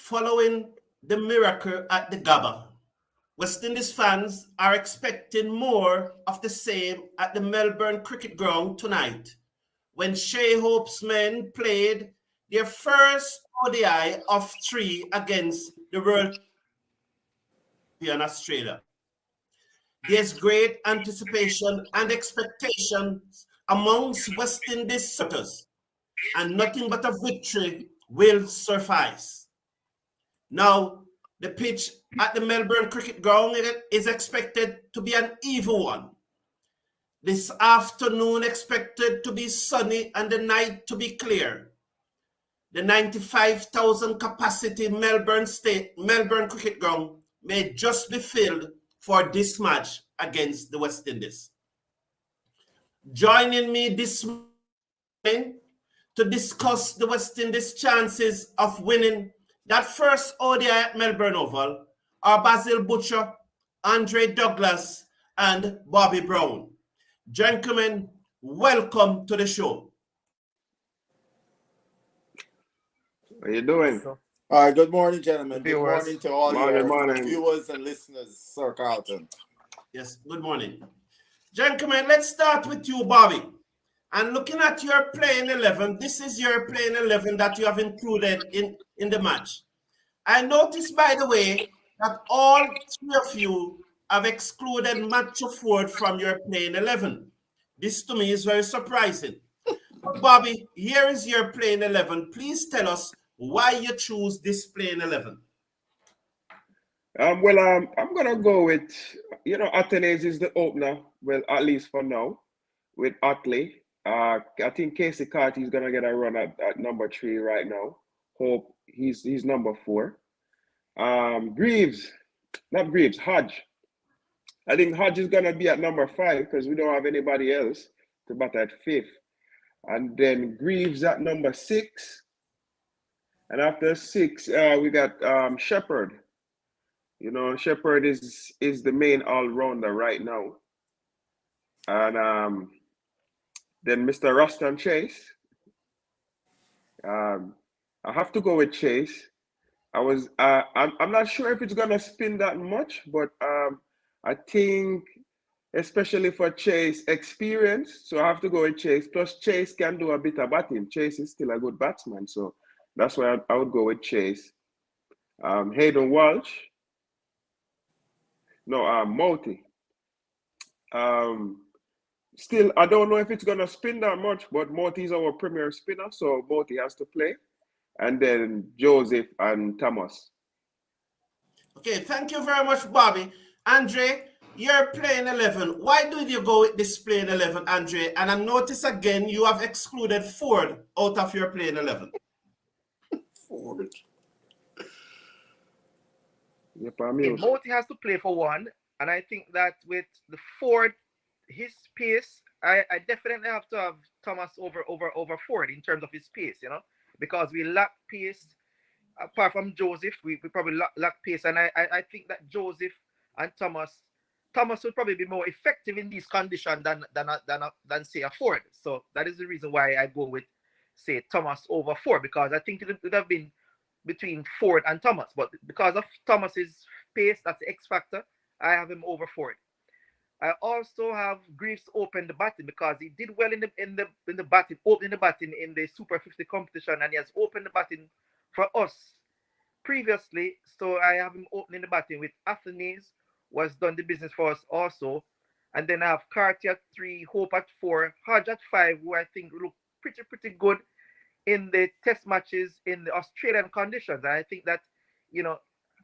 Following the miracle at the Gabba, West Indies fans are expecting more of the same at the Melbourne Cricket Ground tonight, when Shai Hope's men played their first ODI of 3 against the world champion Australia. There's great anticipation and expectations amongst West Indies supporters, and nothing but a victory will suffice. Now, the pitch at the Melbourne Cricket Ground is expected to be an even one. This afternoon expected to be sunny and the night to be clear. The 95,000 capacity Melbourne Cricket Ground may just be filled for this match against the West Indies. Joining me this morning to discuss the West Indies' chances of winning that first ODI at Melbourne Oval are Basil Butcher, Andre Douglas, and Bobby Brown. Gentlemen, welcome to the show. How you doing? All right, good morning, gentlemen. Good morning to all Morning. viewers and listeners, Sir Carlton. Yes, good morning. Gentlemen, let's start with you, Bobby. And looking at your playing 11, this is your playing 11 that you have included in the match. I noticed, by the way, that all three of you have excluded Matthew Ford from your playing 11. This to me is very surprising. Bobby, here is your playing 11. Please tell us why you choose this playing 11. I'm gonna go with, Athens is the opener. Well, at least for now, with Otley. I think Casey Carty is gonna get a run at number 3 right now. Hope he's number 4. Hodge. I think Hodge is gonna be at number 5 because we don't have anybody else to bat at 5th. And then Greaves at number 6. And after 6, we got Shepherd. Shepherd is the main all-rounder right now. And then Mr. Ruston Chase. I have to go with Chase. I'm not sure if it's gonna spin that much, but I think especially for Chase experience, so I have to go with Chase. Plus Chase can do a bit of batting. Chase is still a good batsman, so that's why I would go with Chase. Hayden Walsh. No, Moti. Still, I don't know if it's gonna spin that much, but Moti is our premier spinner, so Moti has to play. And then Joseph and Thomas. Okay, thank you very much, Bobby. Andre, you're playing 11. Why did you go with this playing 11, Andre? And I notice again you have excluded Ford out of your playing 11. Ford. Yep, Moti has to play for one, and I think that with the Ford, his pace, I definitely have to have Thomas over Ford in terms of his pace, because we lack pace. Apart from Joseph, we probably lack pace, and I think that Joseph and Thomas would probably be more effective in these conditions than say a Ford. So that is the reason why I go with, say, Thomas over Ford, because I think it would have been between Ford and Thomas, but because of Thomas's pace, that's the X factor, I have him over Ford. I also have Greaves open the batting because he did well in the batting, opening the batting in the Super 50 competition, and he has opened the batting for us previously. So I have him opening the batting with Athens, who has done the business for us also. And then I have Carty at 3, Hope at 4, Hodge at 5, who I think look pretty good in the test matches in the Australian conditions. And I think that,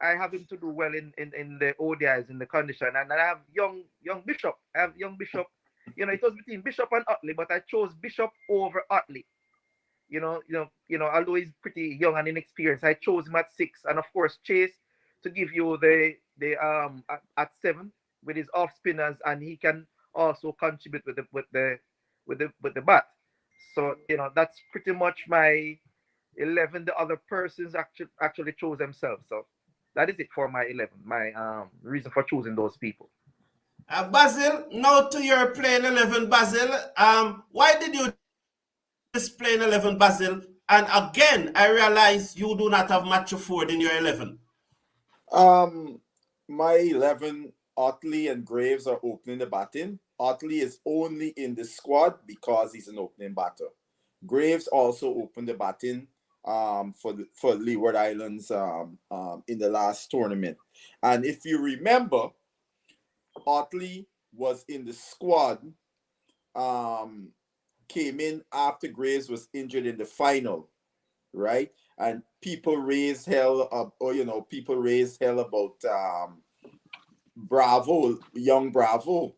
I have him to do well in the ODIs in the condition. And I have young Bishop. It was between Bishop and Utley, but I chose Bishop over Utley. Although he's pretty young and inexperienced, I chose him at 6, and of course Chase to give you the at 7 with his off spinners, and he can also contribute with the bat. So that's pretty much my 11. The other persons actually chose themselves. So that is it for my 11. My reason for choosing those people. Basil, now to your playing 11, Basil. Why did you this playing 11, Basil? And again, I realize you do not have Matthew Ford in your 11. My 11, Otley and Graves are opening the batting. Otley is only in the squad because he's an opening batter. Graves also opened the batting for Leeward Islands in the last tournament. And if you remember, Otley was in the squad, came in after Graves was injured in the final, right? And people raised hell up, or people raised hell about Bravo, young Bravo,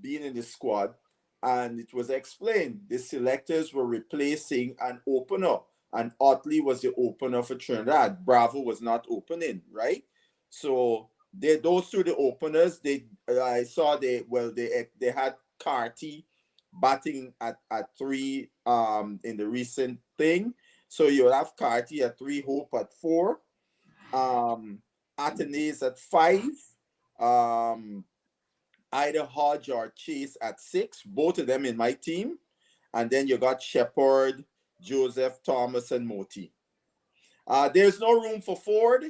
being in the squad, and it was explained the selectors were replacing an opener, and Otley was the opener for Trinidad. Bravo was not opening, right? So those two the openers. I saw they had Carty batting at 3 in the recent thing. So you'll have Carty at 3, Hope at 4, Athenaeus at 5, either Hodge or Chase at 6, both of them in my team. And then you got Shepard, Joseph, Thomas, and Moti. There's no room for Ford.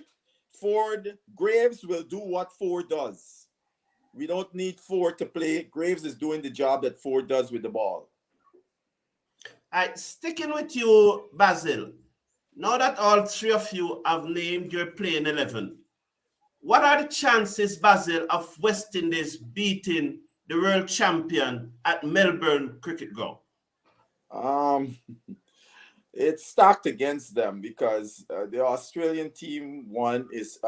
Graves will do what Ford does. We don't need Ford to play. Graves is doing the job that Ford does with the ball. All right, sticking with you, Basil. Now that all three of you have named your playing 11, what are the chances, Basil, of West Indies beating the world champion at Melbourne Cricket Ground? It's stacked against them because the Australian team one is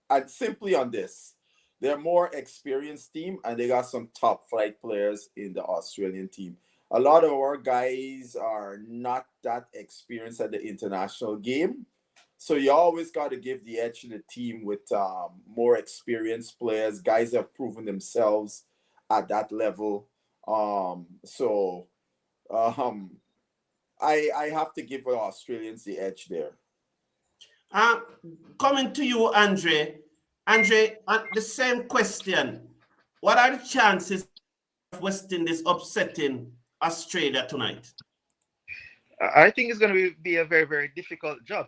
and simply on this, they're more experienced team and they got some top flight players in the Australian team. A lot of our guys are not that experienced at the international game. So you always got to give the edge to the team with more experienced players, guys that have proven themselves at that level. So I have to give the Australians the edge there. Coming to you, Andre. Andre, the same question. What are the chances of West Indies upsetting Australia tonight? I think it's going to be a very, very difficult job,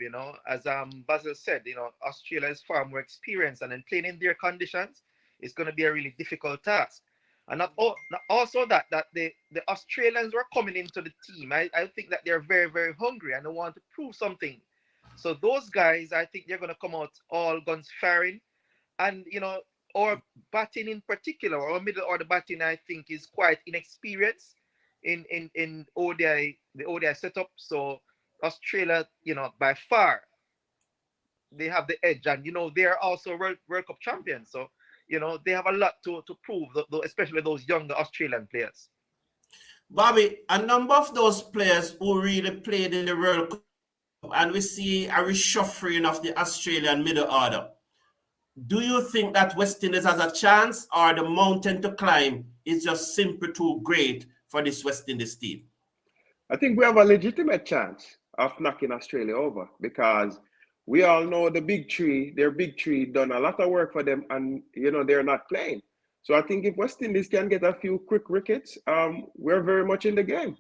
As Basil said, Australia is far more experienced, and then playing in their conditions is going to be a really difficult task. And also that the Australians were coming into the team. I think that they're very, very hungry and they want to prove something. So those guys, I think they're going to come out all guns firing. And, our batting in particular, our middle order batting, I think, is quite inexperienced in ODI, the ODI setup. So Australia, by far, they have the edge. And, they're also World Cup champions. So, they have a lot to prove, especially those younger Australian players. Bobby, a number of those players who really played in the World Cup, and we see a reshuffling of the Australian middle order. Do you think that West Indies has a chance, or the mountain to climb is just simply too great for this West Indies team? I think we have a legitimate chance of knocking Australia over because we all know their big three done a lot of work for them, and they're not playing. So I think if West Indies can get a few quick wickets, we're very much in the game.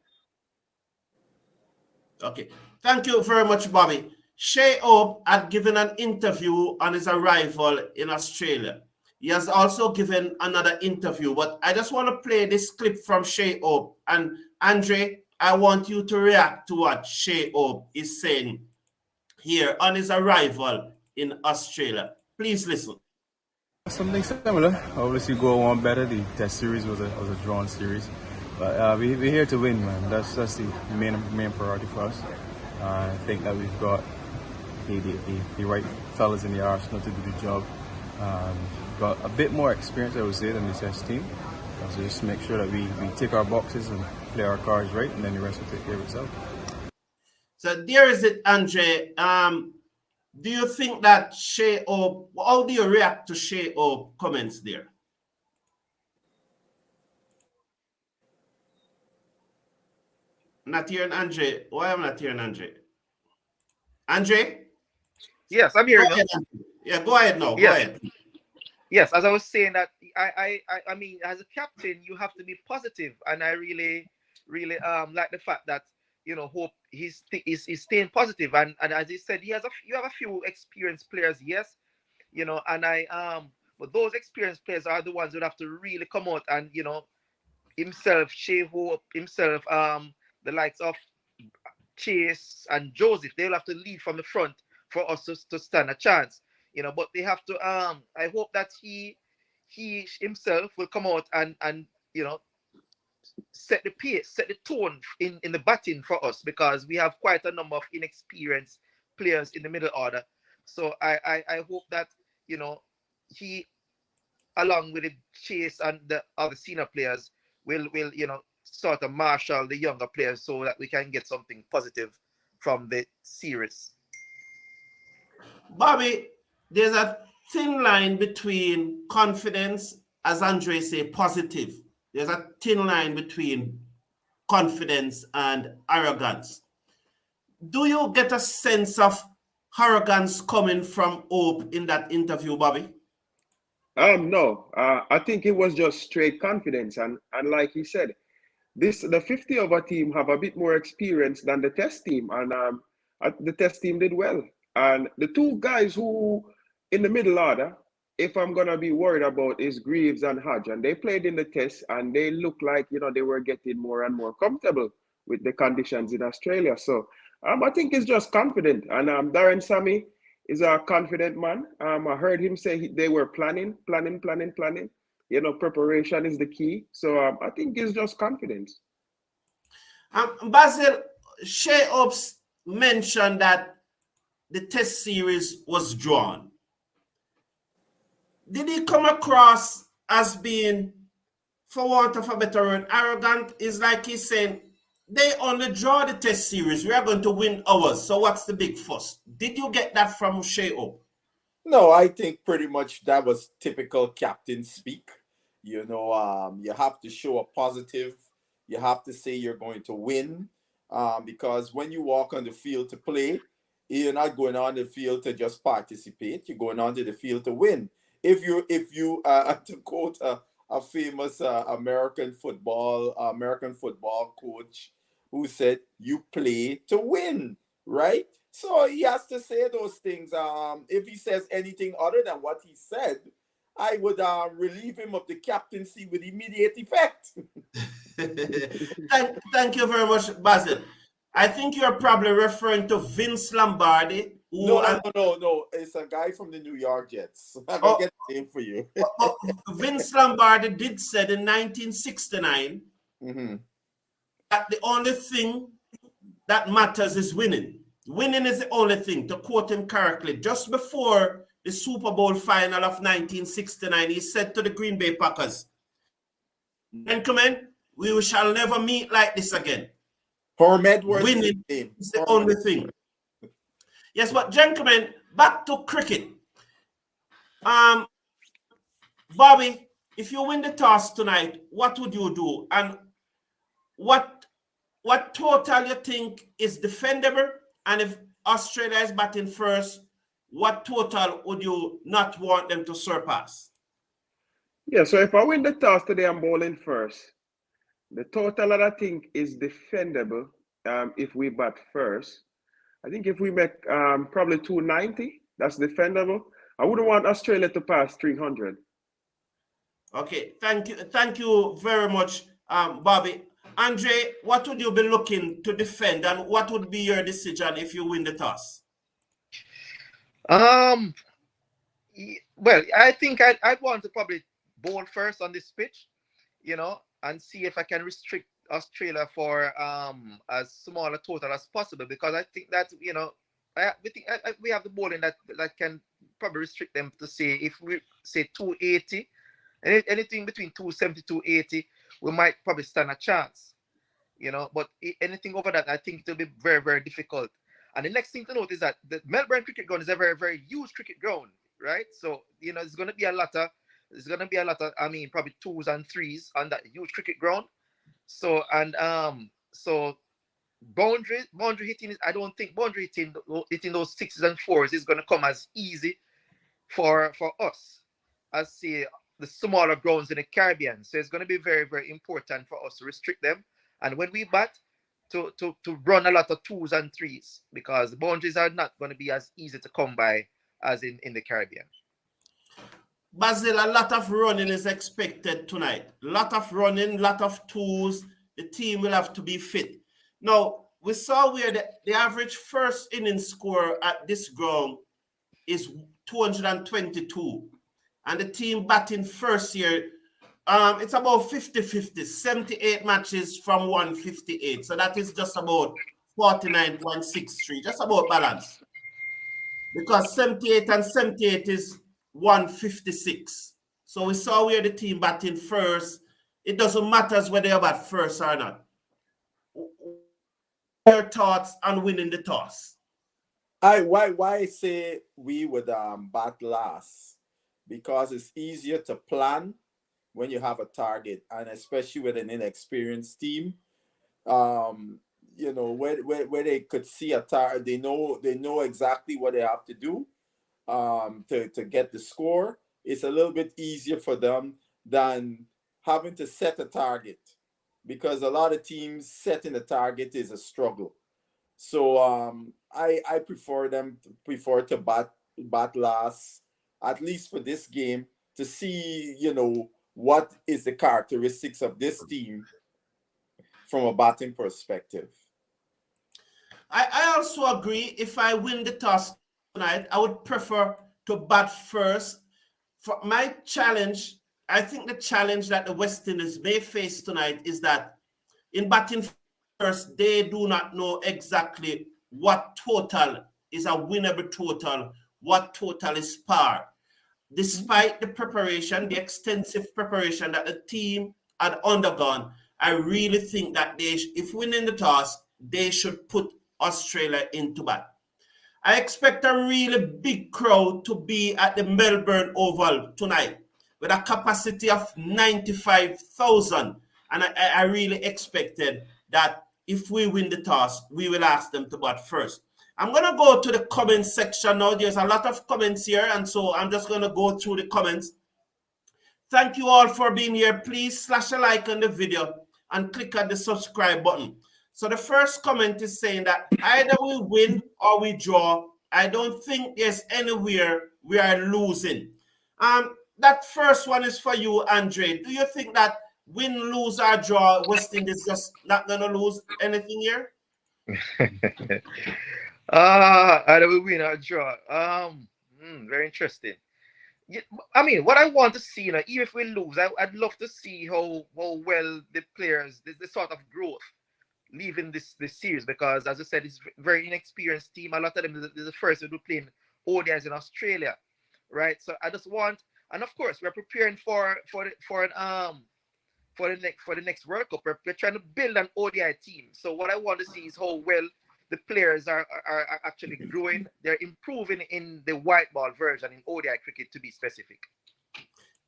Okay, thank you very much, Bobby. Shai Hope had given an interview on his arrival in Australia. He has also given another interview, but I just want to play this clip from Shai Hope. And Andre, I want you to react to what Shai Hope is saying here on his arrival in Australia. Please listen. Something similar. Obviously, go one better. The Test series was a drawn series, but we're here to win, man. That's the main priority for us. I think that we've got the right fellas in the arsenal to do the job. Got a bit more experience, I would say, than the Test team. So just make sure that we tick our boxes and play our cards right, and then the rest will take care of itself. So there is it, Andre. Do you think that Shai Hope, how do you react to Shai Hope comments there? Not hearing Andre. Why am I not hearing Andre? Andre? Yes, I'm hearing you. Yeah, go ahead now. Yes. Go ahead. Yes, as I was saying that I mean, as a captain, you have to be positive, and I really like the fact that hope he's staying positive. And as he said, you have a few experienced players, yes, and but those experienced players are the ones who have to really come out and himself, Shai Hope, himself, the likes of Chase and Joseph, they'll have to lead from the front for us to stand a chance. But they have to I hope that he himself will come out and set the pace, set the tone in the batting for us, because we have quite a number of inexperienced players in the middle order. So I hope that he, along with the Chase and the other senior players, will sort of marshal the younger players so that we can get something positive from the series. Bobby, there's a thin line between confidence, as Andre say, positive. There's a thin line between confidence and arrogance. Do you get a sense of arrogance coming from Hope in that interview, Bobby? No. I think it was just straight confidence, and like he said, the 50 over team have a bit more experience than the test team, and the test team did well. And the two guys who in the middle order, if I'm gonna be worried about, is Greaves and Hodge, and they played in the test, and they look like they were getting more and more comfortable with the conditions in Australia. So I think it's just confident, and Darren Sammy is a confident man. I heard him say they were planning. Preparation is the key. So I think it's just confidence. Basil, Shai Hope mentioned that the test series was drawn. Did he come across as being, for want of a better word, arrogant? Is like he's saying, they only draw the test series. We are going to win ours. So what's the big fuss? Did you get that from Shai Hope? No, I think pretty much that was typical captain speak. You have to show a positive. You have to say you're going to win, because when you walk on the field to play, you're not going on the field to just participate. You're going onto the field to win. If you to quote a famous American football coach who said, "You play to win," right? So he has to say those things. If he says anything other than what he said, I would relieve him of the captaincy with immediate effect. Thank you very much, Basil. I think you're probably referring to Vince Lombardi. No. It's a guy from the New York Jets. I'm going to get the name for you. Vince Lombardi did said in 1969 that the only thing that matters is winning. Winning is the only thing, to quote him correctly. Just before the Super Bowl final of 1969, he said to the Green Bay Packers, "Gentlemen, we shall never meet like this again." Herm Edwards winning is the only thing. Yes, but gentlemen, back to cricket. Bobby, if you win the toss tonight, what would you do? And what total you think is defendable? And if Australia is batting first, what total would you not want them to surpass? Yeah, so if I win the toss today, I'm bowling first. The total that I think is defendable, if we bat first, I think if we make probably 290, that's defendable. I wouldn't want Australia to pass 300. Okay, thank you very much, Bobby. Andre, what would you be looking to defend, and what would be your decision if you win the toss? Well, I think I'd want to probably bowl first on this pitch, and see if I can restrict Australia for as small a total as possible, because I think that we have the bowling that can probably restrict them to say, if we say 280, anything between 270 280, we might probably stand a chance, but anything over that, I think it will be very, very difficult. And the next thing to note is that the Melbourne cricket ground is a very, very huge cricket ground, right? So there's going to be a lot of probably twos and threes on that huge cricket ground. So boundary hitting is, I don't think boundary hitting those sixes and fours is going to come as easy for us as, say, the smaller grounds in the Caribbean. So it's going to be very, very important for us to restrict them. And when we bat, to run a lot of twos and threes because the boundaries are not going to be as easy to come by as in the Caribbean. Basil, a lot of running is expected tonight. A lot of running, lot of tools. The team will have to be fit. Now, we saw where the average first inning score at this ground is 222. And the team batting first here, it's about 50-50, 78 matches from 158. So that is just about 49.63, just about balance. Because 78 and 78 is 156. So we saw where the team batting first. It doesn't matter whether you're bat first or not. Your thoughts on winning the toss? Why say we would bat last? Because it's easier to plan when you have a target, and especially with an inexperienced team. Where they could see a target, they know exactly what they have to do to get the score. It's a little bit easier for them than having to set a target, because a lot of teams setting a target is a struggle. So I prefer to bat last, at least for this game, to see what is the characteristics of this team from a batting perspective. I also agree. If I win the toss tonight, I would prefer to bat first. For my challenge, I think the challenge that the West Indies may face tonight is that in batting first, they do not know exactly what total is a winnable total, what total is par. Despite the preparation, the extensive preparation that the team had undergone, I really think that if winning the toss, they should put Australia into bat. I expect a really big crowd to be at the Melbourne Oval tonight with a capacity of 95,000. And I really expected that if we win the toss, we will ask them to bat first. I'm going to go to the comment section now. There's a lot of comments here, and so I'm just going to go through the comments. Thank you all for being here. Please slash a like on the video and click on the subscribe button. So the first comment is saying that either we win or we draw. I don't think there's anywhere we are losing. That first one is for you, Andre. Do you think that win, lose, or draw, West Indies just not going to lose anything here? Either we win or draw. Very interesting. Yeah, I mean, what I want to see, even if we lose, I'd love to see how well the players, the sort of growth leaving this series, because as I said, it's a very inexperienced team. A lot of them is the first to do playing ODIs in Australia, right? So I just want, and of course, we're preparing for the next World Cup. We're trying to build an ODI team. So what I want to see is how well the players are actually growing. They're improving in the white ball version in ODI cricket, to be specific.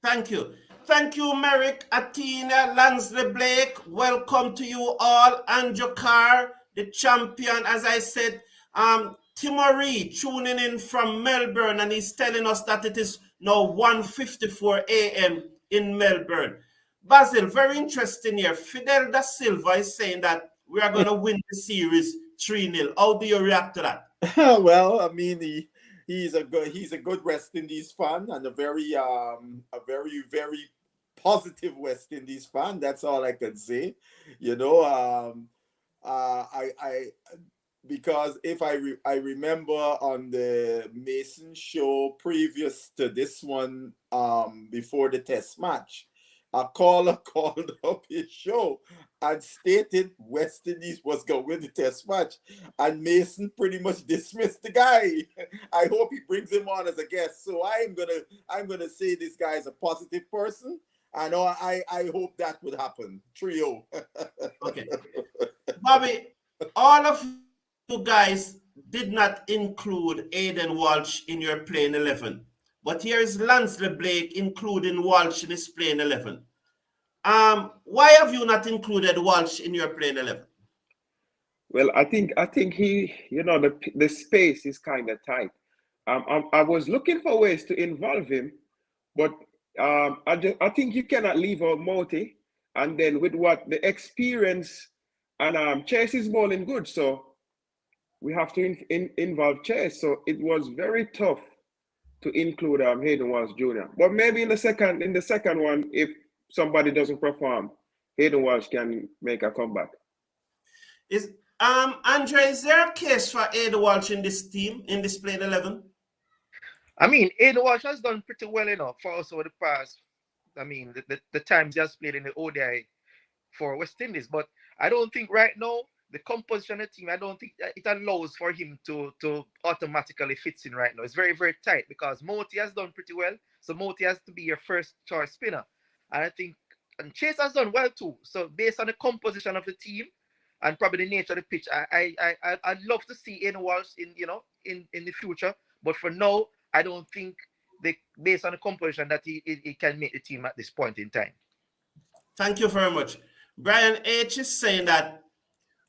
Thank you. Thank you, Merrick, Atina, Lansley Blake. Welcome to you all. Andrew Carr, the champion, as I said. Timoree tuning in from Melbourne, and he's telling us that it is now 1:54 a.m. in Melbourne. Basil, very interesting here. Fidel da Silva is saying that we are going to win the series 3-0. How do you react to that? Well, I mean, he's a good West Indies fan, and a very very positive West Indies fan. That's all I can say. I because if I remember on the Mason show previous to this one, before the test match, a caller called up his show and stated West Indies was going to win the test match, and Mason pretty much dismissed the guy. I hope he brings him on as a guest. So I'm gonna say this guy is a positive person, and I hope that would happen. 3-0. Okay, Bobby, all of you guys did not include Aiden Walsh in your playing 11, but here is Lansley Blake including Walsh in his playing 11. Why have you not included Walsh in your playing 11? Well, I think he, the space is kind of tight. I was looking for ways to involve him, but I think you cannot leave out Moti, and then with what the experience and Chase is bowling good, so we have to involve Chase. So it was very tough to include Hayden Walsh Jr. But maybe in the second one, if somebody doesn't perform, Hayden Walsh can make a comeback. Is Andre, is there a case for Ed Walsh in this team, in this playing 11? I mean, Aiden Walsh has done pretty well enough for us over the past. I mean, the time just played in the ODI for West Indies, but I don't think right now the composition of the team, I don't think that it allows for him to automatically fits in right now. It's very, very tight because Moti has done pretty well. So Moti has to be your first choice spinner. And I think and Chase has done well too. So based on the composition of the team and probably the nature of the pitch, I'd love to see Aiden Walsh in the future. But for now, I don't think based on the composition that he can make the team at this point in time. Thank you very much. Brian H is saying that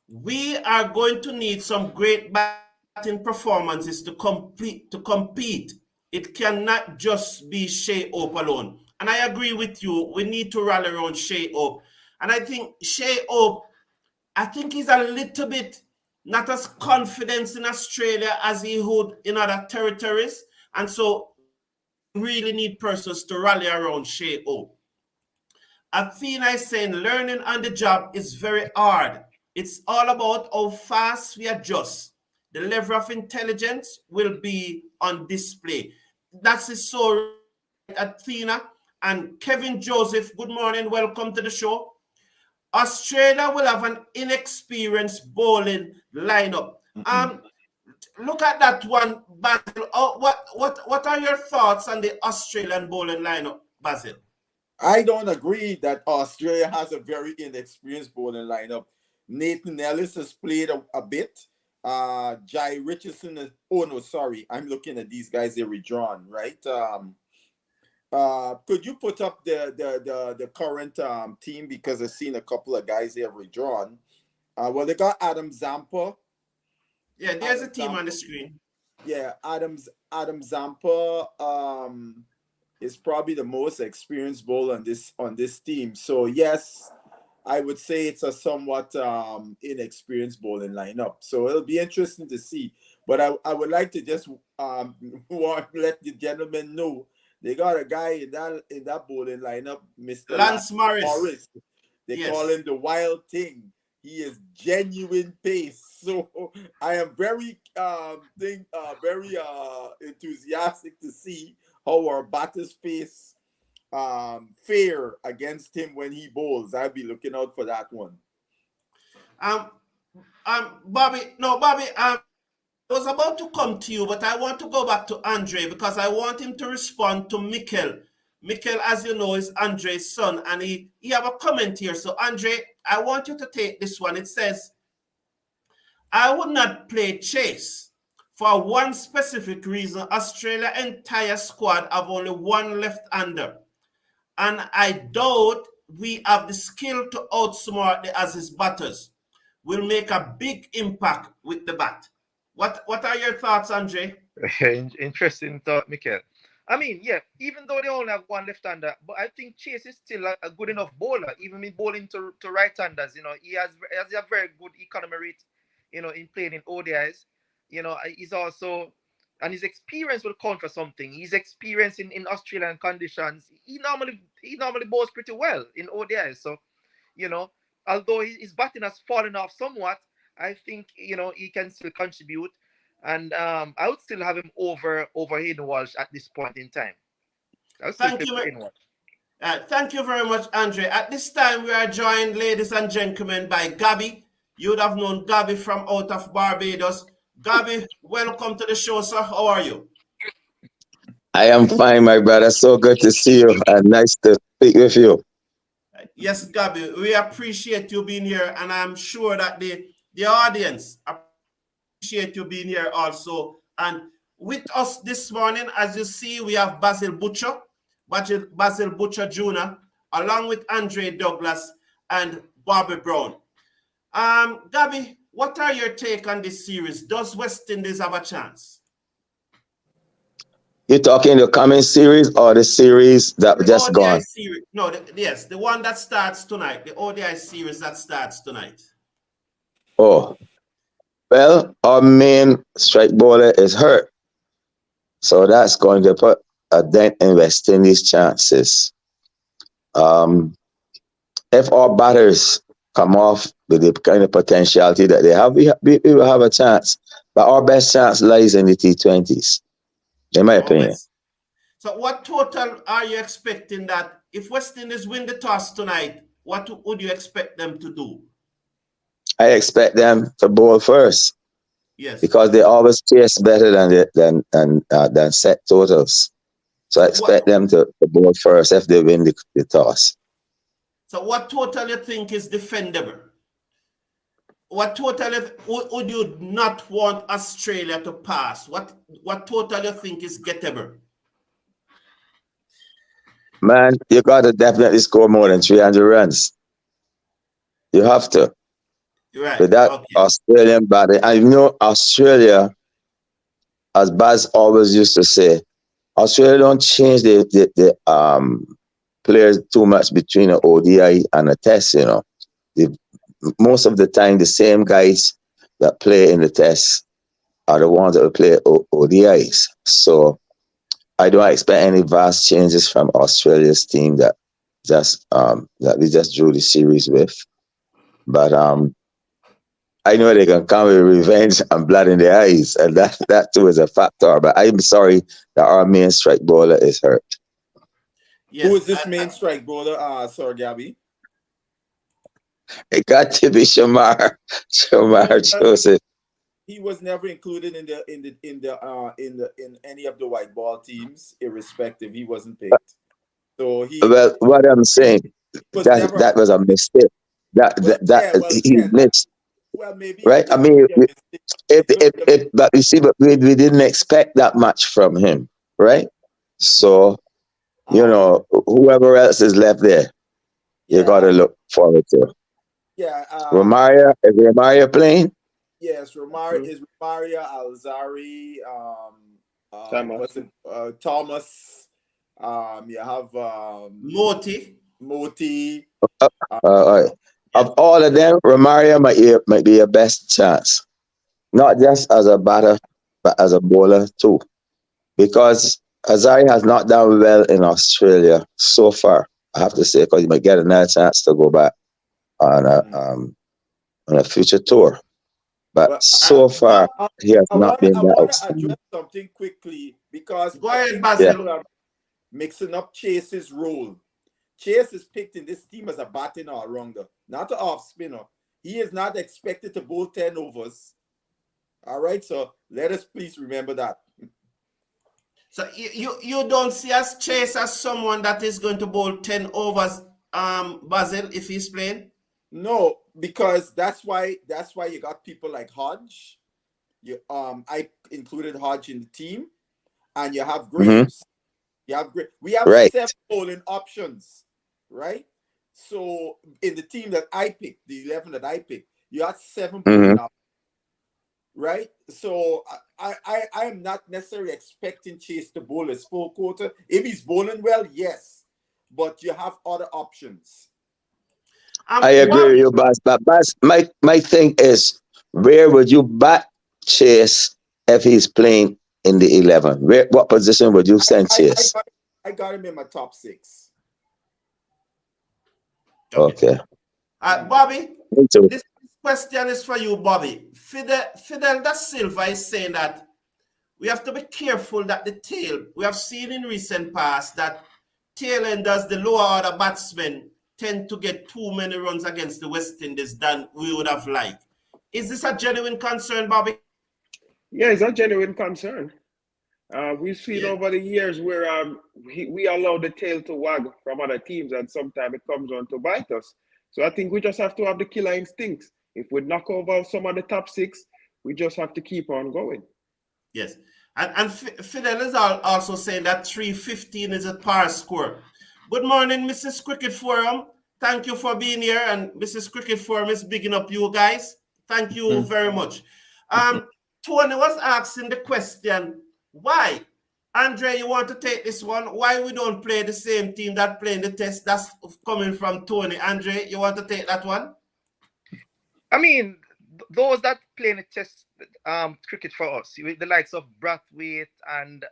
we are going to need some great batting performances to compete. It cannot just be Shai Hope alone. And I agree with you. We need to rally around Shai Hope. And I think Shai Hope, I think he's a little bit not as confident in Australia as he would in other territories. And so we really need persons to rally around Shai Hope. Athena is saying learning on the job is very hard. It's all about how fast we adjust. The level of intelligence will be on display. That's so right, Athena. And Kevin Joseph, good morning. Welcome to the show. Australia will have an inexperienced bowling lineup. Look at that one, Basil. Oh, what are your thoughts on the Australian bowling lineup, Basil? I don't agree that Australia has a very inexperienced bowling lineup. Nathan Ellis has played a bit. Jai Richardson I'm looking at these guys. They're redrawn, right? Could you put up the current team, because I've seen a couple of guys they have redrawn. Well, they got Adam Zampa. Yeah, there's a team on the screen. Yeah, Adam Zampa is probably the most experienced bowler on this team. So yes, I would say it's a somewhat inexperienced bowling lineup. So it'll be interesting to see. But I would like to just let the gentleman know they got a guy in that bowling lineup, Mr. Lance Morris. They call him the Wild Thing. He is genuine pace. So I am very enthusiastic to see how our batters face fare against him when he bowls. I'll be looking out for that one. Bobby, I was about to come to you, but I want to go back to Andre because I want him to respond to Mikel. Mikel, as you know, is Andre's son, and he have a comment here. So, Andre, I want you to take this one. It says, I would not play Chase for one specific reason. Australia entire squad have only one left-hander, and I doubt we have the skill to outsmart the Aussies batters. Will make a big impact with the bat. What are your thoughts, Andre? Interesting thought, Mikel. I mean, yeah, even though they only have one left-hander, but I think Chase is still a good enough bowler, even in bowling to right-handers. He has a very good economy rate, in playing in ODIs. He's also, and his experience will count for something. His experience in Australian conditions, he normally bowls pretty well in ODIs. So, although his batting has fallen off somewhat, I think, he can still contribute. And I would still have him over Hayden Walsh at this point in time. Thank you very much, Andre. At this time, we are joined, ladies and gentlemen, by Gabby. You would have known Gabby from out of Barbados. Gabby, welcome to the show, sir. How are you? I am fine, my brother. So good to see you and nice to speak with you. Yes, Gabby, we appreciate you being here, and I'm sure that the audience appreciate you being here also. And with us this morning, as you see, we have Basil Butcher Jr., along with Andre Douglas and Bobby Brown. Gabby, what are your take on this series? Does West Indies have a chance? You're talking the coming series or the series that just ODI gone? Series. No, yes, the one that starts tonight, the ODI series that starts tonight. Oh, well, our main strike bowler is hurt. So that's going to put a dent in West Indies' chances. If our batters come off with the kind of potentiality that they have, we will have a chance. But our best chance lies in the T20s, in my Oh, opinion. so what total are you expecting that if West Indies win the toss tonight, what would you expect them to do? I expect them to bowl first Yes. because they always chase better than set totals. So I So what expect them to bowl first if they win the toss. so what total you think is defendable? What total would you not want Australia to pass? What total you think is gettable? Man, you got to definitely score more than 300 runs. You have to. Right. With that Okay. Australian batting. I know Australia, as Baz always used to say, Australia don't change the players too much between an ODI and a test, you know. The, most of the time, the same guys that play in the test are the ones that will play ODIs. So I don't expect any vast changes from Australia's team that we just drew the series with. But I know they can come with revenge and blood in their eyes, and that too is a factor. But I'm sorry that our main strike bowler is hurt. Yes. Who is this main strike bowler? Sir Gabby. It got to be Shamar Joseph. He was never included in any of the white ball teams, irrespective. He wasn't picked. So Well, what I'm saying was that never. that was a mistake. He missed, Well, maybe right? I it mean, could be a mistake. but you see, but we didn't expect that much from him, right? So whoever else is left there, you got to look forward to. Yeah. Is Romaria playing? Yes, Romaria Alzari. Thomas. What's it? Thomas. You have Moti. Moti. Of all of them, Romaria might be your best chance, not just as a batter, but as a bowler too, because Azari has not done well in Australia so far. I have to say, because he might get another chance to go back on a future tour. But so far, he has not been I that want to outstanding. address something quickly because Go I ahead, think Basil. people are mixing up Chase's role. Chase is picked in this team as a batting all-rounder, not an off spinner. He is not expected to bowl 10 overs. All right, so let us please remember that. So you don't see us Chase as someone that is going to bowl 10 overs, Basil, if he's playing? No, because that's why you got people like Hodge. I included Hodge in the team, and you have Graves. You have we have 7 bowling options, right? So in the team that I picked, the 11 that I picked, you had 7 bowling options, right? So I am not necessarily expecting Chase to bowl his full quarter. If he's bowling well, yes, but you have other options. I agree with you, Bas. But Bas, my thing is, where would you bat Chase if he's playing in the 11? What position would you send Chase? I got him in my top 6. Okay. Bobby, this question is for you, Bobby. Fidel da Silva is saying that we have to be careful that the tail, we have seen in recent past that tailenders, the lower order batsmen, tend to get too many runs against the West Indies than we would have liked. Is this a genuine concern, Bobby? Yeah, it's a genuine concern. We've seen over the years where we allow the tail to wag from other teams, and sometimes it comes on to bite us. So I think we just have to have the killer instincts. If we knock over some of the top 6, we just have to keep on going. Yes. And Fidel is also saying that 315 is a par score. Good morning, Mrs. Cricket Forum. Thank you for being here. And Mrs. Cricket Forum is bigging up you guys. Thank you very much. Tony was asking the question, why? Andre, you want to take this one? Why we don't play the same team that playing the test? That's coming from Tony. Andre, you want to take that one? I mean, those that play in the test cricket for us, with the likes of Brathwaite and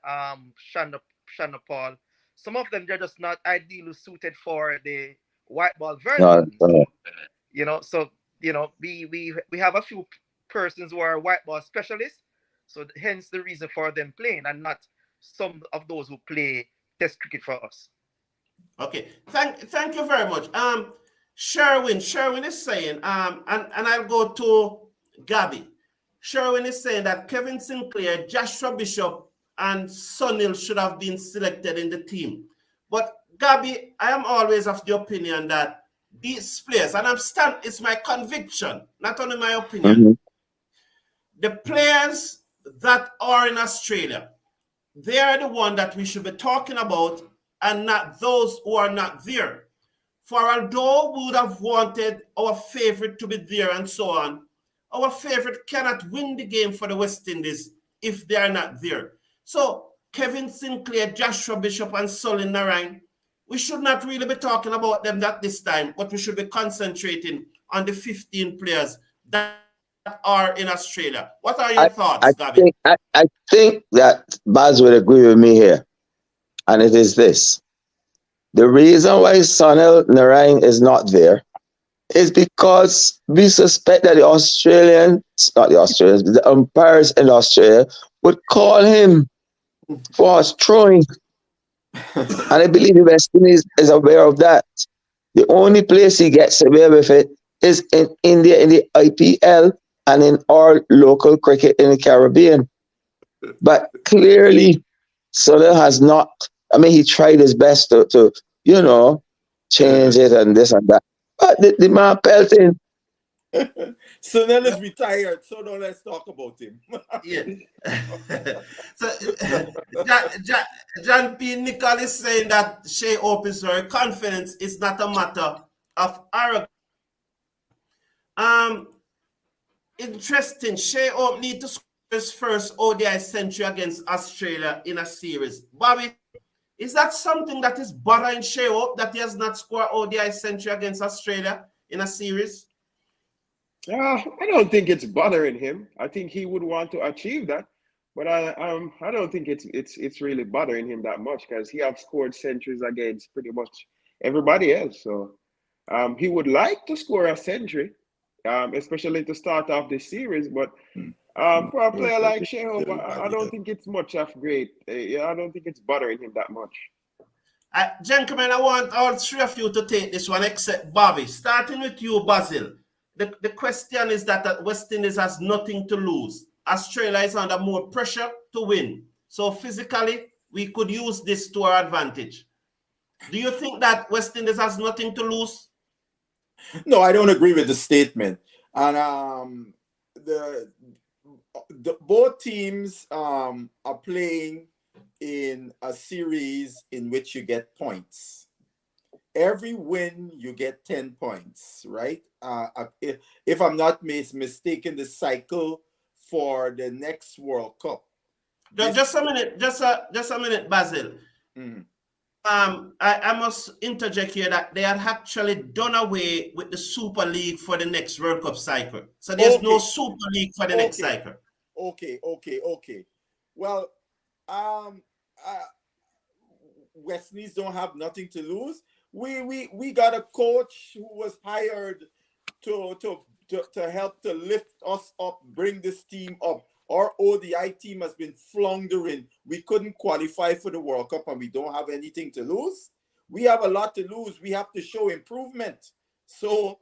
Shanda Paul, some of them they're just not ideally suited for the white ball No, version. So we have a few persons who are white ball specialists. So hence the reason for them playing and not some of those who play test cricket for us. Okay, thank you very much. Sherwin is saying, and I'll go to Gabby. Sherwin is saying that Kevin Sinclair, Joshua Bishop, and Sunil should have been selected in the team. But Gabby, I am always of the opinion that these players, and it's my conviction, not only my opinion, Mhm. the players that are in Australia, they are the one that we should be talking about and not those who are not there. For although we would have wanted our favorite to be there and so on, our favorite cannot win the game for the West Indies if they are not there. So Kevin Sinclair, Joshua Bishop, and Solin Narine, we should not really be talking about them at this time, but we should be concentrating on the 15 players that are in Australia. What are your I, thoughts, I Gabby? think that Baz would agree with me here, and it is this: the reason why Sunil Narine is not there is because we suspect that not the Australians, the umpires in Australia would call him for us throwing, and I believe the West Indies is aware of that. The only place he gets away with it is in India in the IPL and in our local cricket in the Caribbean. But clearly, Sunil has not. I mean, he tried his best to change it and this and that. But the man pelting. Sunil is retired, so now let's talk about him. Yeah. So John P. Nicol is saying that Shai Hope is very confident. It's not a matter of arrogance. Interesting. Shai Hope need to score his first ODI century against Australia in a series. Bobby, is that something that is bothering Shai Hope that he has not scored ODI century against Australia in a series? I don't think it's bothering him. I think he would want to achieve that, but I don't think it's really bothering him that much because he have scored centuries against pretty much everybody else. So he would like to score a century, especially to start off this series. But for a player like Shai Hope, I don't think it's much of great. I don't think it's bothering him that much. Gentlemen, I want all three of you to take this one except Bobby. Starting with you, Basil. The question is that West Indies has nothing to lose. Australia is under more pressure to win. So physically, we could use this to our advantage. Do you think that West Indies has nothing to lose? No, I don't agree with the statement. And the both teams are playing in a series in which you get points. Every win you get 10 points, right? If I'm not mistaken, the cycle for the next World Cup. Just a minute, just a minute, Basil. Mhm. I must interject here that they had actually done away with the Super League for the next World Cup cycle. So there's no Super League for the next cycle. Okay. Well, West Indies don't have nothing to lose. We got a coach who was hired to help to lift us up, bring this team up. Our ODI team has been floundering. We couldn't qualify for the World Cup and we don't have anything to lose. We have a lot to lose. We have to show improvement. So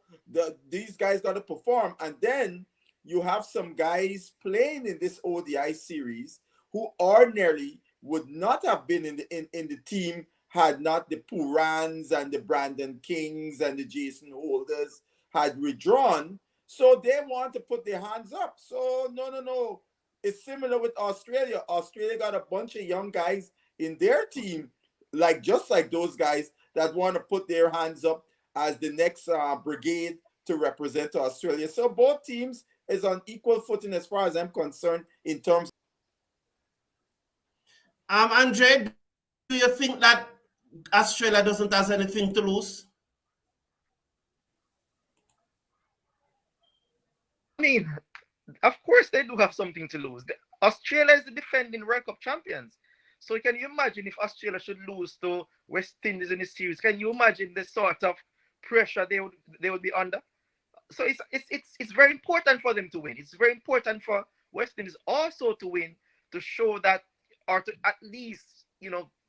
these guys got to perform. And then you have some guys playing in this ODI series who ordinarily would not have been in the team had not the Purans and the Brandon Kings and the Jason Holders had withdrawn. So they want to put their hands up. So no. It's similar with Australia. Australia got a bunch of young guys in their team, just like those guys that want to put their hands up as the next brigade to represent Australia. So both teams is on equal footing as far as I'm concerned in terms. Andre, do you think that Australia doesn't have anything to lose? mean, of course they do have something to lose. Australia is the defending World Cup champions. So can you imagine if Australia should lose to West Indies in this series? Can you imagine the sort of pressure they would be under? So it's very important for them to win. It's very important for West Indies also to win, to show that, or to at least,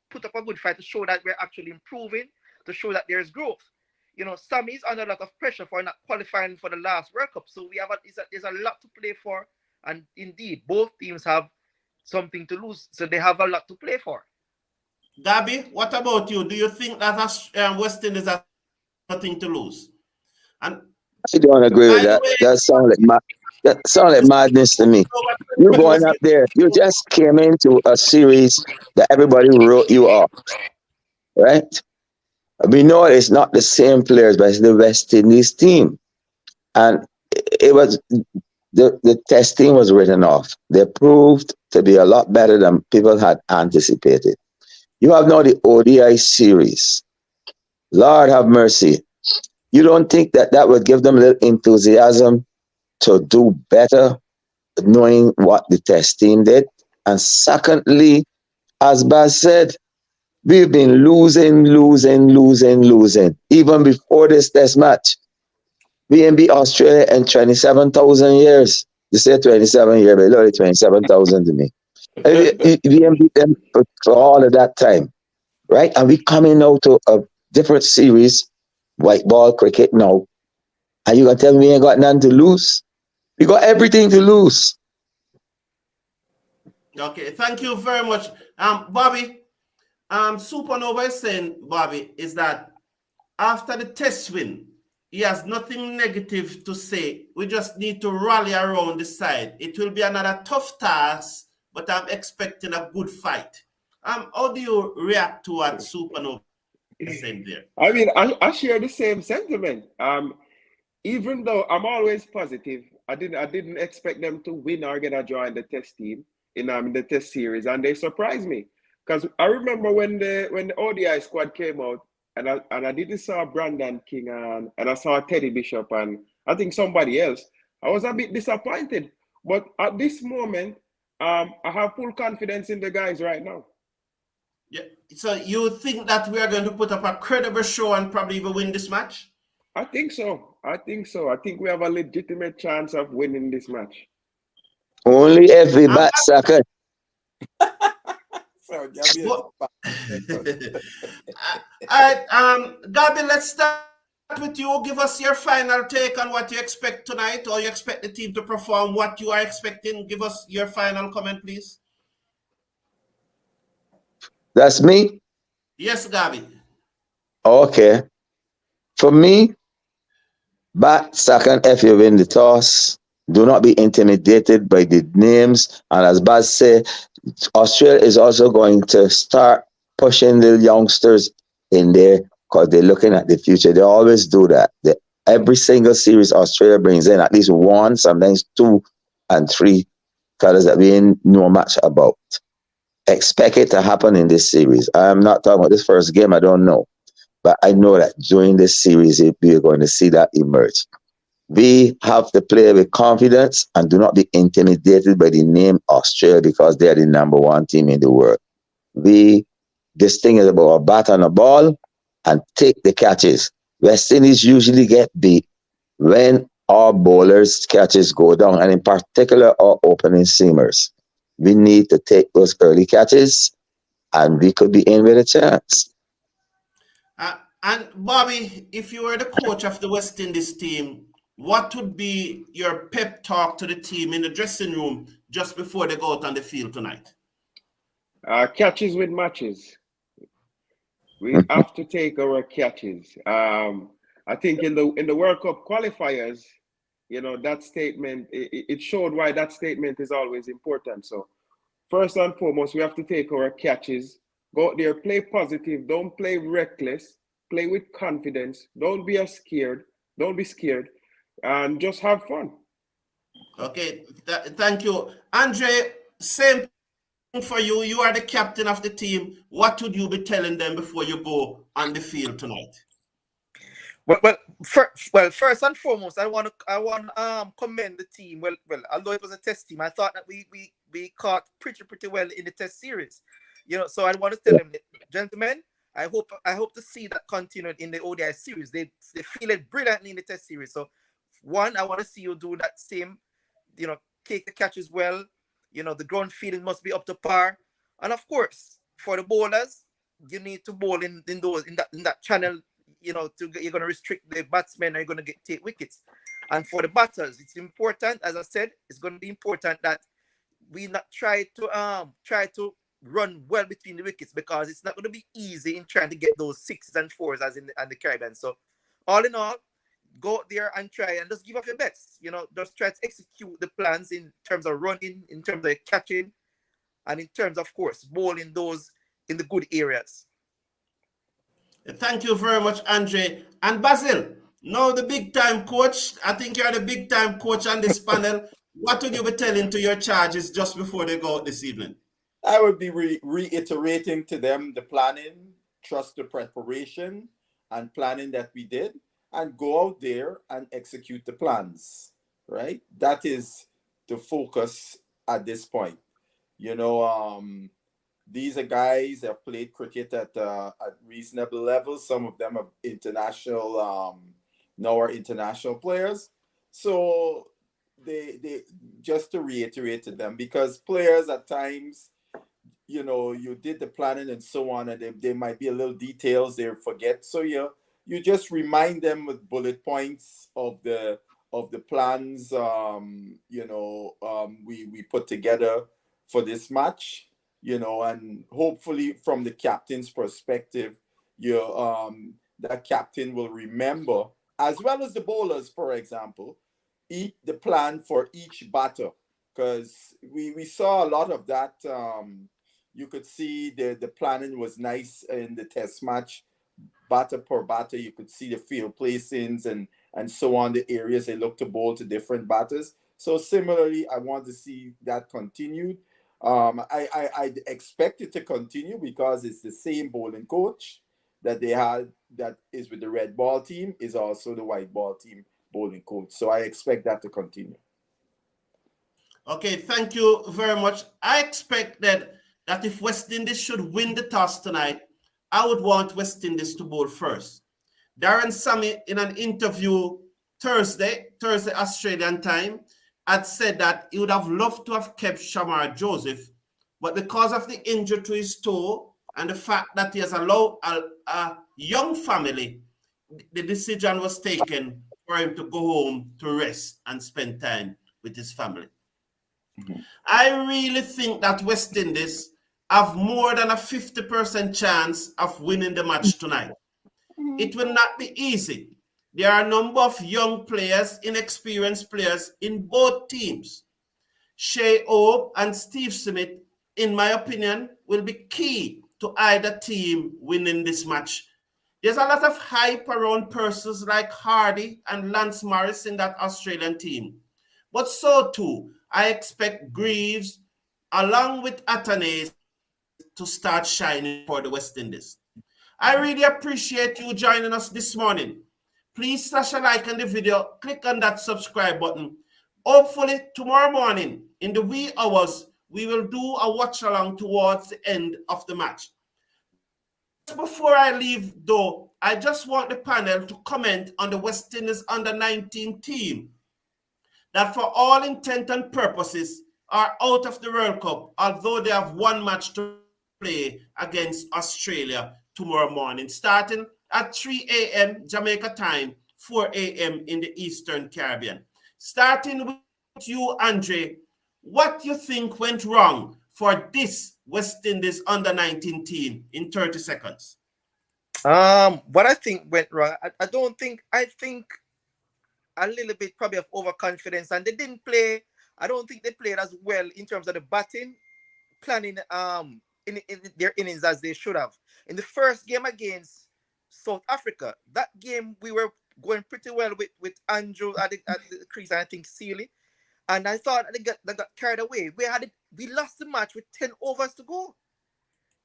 put up a good fight, to show that we're actually improving, to show that there's growth. Sammy is under a lot of pressure for not qualifying for the last World Cup. So there's a lot to play for, and indeed both teams have something to lose, so they have a lot to play for. Gabby, what about you? Do you think that West Indies has nothing to lose? And I don't agree with that. That sounds like madness to me. You're going up there. You just came into a series that everybody wrote you off, right? We know it's not the same players, but it's the West Indies team, and it was the testing was written off. They proved to be a lot better than people had anticipated. You have now the ODI series. Lord have mercy. You don't think that would give them a little enthusiasm to do better, knowing what the test team did? And secondly, as Baz said, we've been losing. Even before this test match, we ain't beat Australia in 27,000 years. You say 27 years, but it's only 27,000 to me. We ain't beat them for all of that time, right? And we coming out to a different series, white ball cricket now, and you gonna tell me we ain't got nothing to lose? We got everything to lose. Okay, thank you very much, Bobby. Supernova is saying, Bobby, is that after the test win, he has nothing negative to say. We just need to rally around the side. It will be another tough task, but I'm expecting a good fight. How do you react to what Supernova is saying there? I mean, I share the same sentiment. Even though I'm always positive, I didn't expect them to win or get a draw in the test team in the test series, and they surprised me. Because I remember when the ODI squad came out, and I didn't saw Brandon King and I saw Teddy Bishop and I think somebody else. I was a bit disappointed, but at this moment, I have full confidence in the guys right now. Yeah. So you think that we are going to put up a credible show and probably even win this match? I think so. I think we have a legitimate chance of winning this match. Only if we bat second. So, Gabby, All right, Gabby, let's start with you. Give us your final take on what you expect tonight, or you expect the team to perform what you are expecting. Give us your final comment, please. That's me? Yes, Gabby. Okay. For me, bat second if you win the toss. Do not be intimidated by the names. And as Baz said, Australia is also going to start pushing the youngsters in there because they're looking at the future. They always do that. Every single series Australia brings in at least one, sometimes 2 and 3 fellas that we didn't know much about. Expect it to happen in this series. I'm not talking about this first game, I don't know. But I know that during this series, we are going to see that emerge. We have to play with confidence and do not be intimidated by the name Australia because they are the number 1 team in the world. This thing is about a bat and a ball and take the catches. West Indies usually get beat when our bowlers' catches go down, and in particular our opening seamers. We need to take those early catches and we could be in with a chance. And Bobby, if you were the coach of the West Indies team, what would be your pep talk to the team in the dressing room just before they go out on the field tonight? Catches with matches. We have to take our catches. I think in the World Cup qualifiers, that statement, it showed why that statement is always important. So first and foremost, we have to take our catches. Go out there, play positive. Don't play reckless. Play with confidence. Don't be scared. Don't be scared. And just have fun. Okay, thank you. Andre, same thing for you. You are the captain of the team. What would you be telling them before you go on the field tonight? First and foremost, I want commend the team. Although it was a test team, I thought that we caught pretty well in the test series. So I want to tell them, gentlemen, I hope to see that continued in the ODI series. They feel it brilliantly in the test series. So one, I want to see you do that same, take the catches well. The ground feeling must be up to par. And of course, for the bowlers, you need to bowl in that channel. You're going to restrict the batsmen, are going to take wickets. And for the batters, it's important, as I said, it's going to be important that we not try to run well between the wickets, because it's not going to be easy in trying to get those sixes and fours as in the Caribbean. So all in all, go out there and try and just give up your best. Just try to execute the plans in terms of running, in terms of catching, and in terms, of course, bowling those in the good areas. Thank you very much, Andre. And Basil, now the big time coach. I think you're the big time coach on this panel. What would you be telling to your charges just before they go out this evening? I would be reiterating to them the planning, trust the preparation and planning that we did, and go out there and execute the plans, right? That is the focus at this point. These are guys that have played cricket at reasonable levels. Some of them are international, now are international players. So they just to reiterate to them, because players at times, you did the planning and so on, and they might be a little details they forget. So you just remind them with bullet points of the plans we put together for this match, and hopefully from the captain's perspective, that captain will remember, as well as the bowlers, for example, the plan for each batter, because we saw a lot of that. You could see the planning was nice in the test match, batter per batter. You could see the field placings and so on, the areas they look to bowl to different batters. So similarly, I want to see that continued. I expect it to continue, because it's the same bowling coach that they had that is with the red ball team, is also the white ball team bowling coach. So I expect that to continue. Okay, thank you very much. I expect that if West Indies should win the toss tonight, I would want West Indies to bowl first. Darren Sammy, in an interview Thursday Australian time, had said that he would have loved to have kept Shamar Joseph, but because of the injury to his toe and the fact that he has a young family, the decision was taken for him to go home to rest and spend time with his family. Mm-hmm. I really think that West Indies have more than a 50% chance of winning the match tonight. Mm-hmm. It will not be easy. There are a number of young players, inexperienced players in both teams. Shai Hope and Steve Smith, in my opinion, will be key to either team winning this match. There's a lot of hype around persons like Hardy and Lance Morris in that Australian team. But so too, I expect Greaves, along with Athanaze, to start shining for the West Indies. I really appreciate you joining us this morning. Please slash a like on the video, click on that subscribe button. Hopefully tomorrow morning in the wee hours, we will do a watch along towards the end of the match. Just before I leave though, I just want the panel to comment on the West Indies under-19 team that for all intent and purposes are out of the World Cup, although they have one match to play against Australia tomorrow morning, starting at 3 a.m. Jamaica time, 4 a.m. in the Eastern Caribbean. Starting with you, Andre, what do you think went wrong for this West Indies under-19 team in 30 seconds? What I think went wrong, I think a little bit probably of overconfidence, and they didn't play. I don't think they played as well in terms of the batting, planning in their innings as they should have. In the first game against South Africa, that game we were going pretty well with Andrew at the crease, and I think Sealy, and I thought they got carried away. We lost the match with 10 overs to go.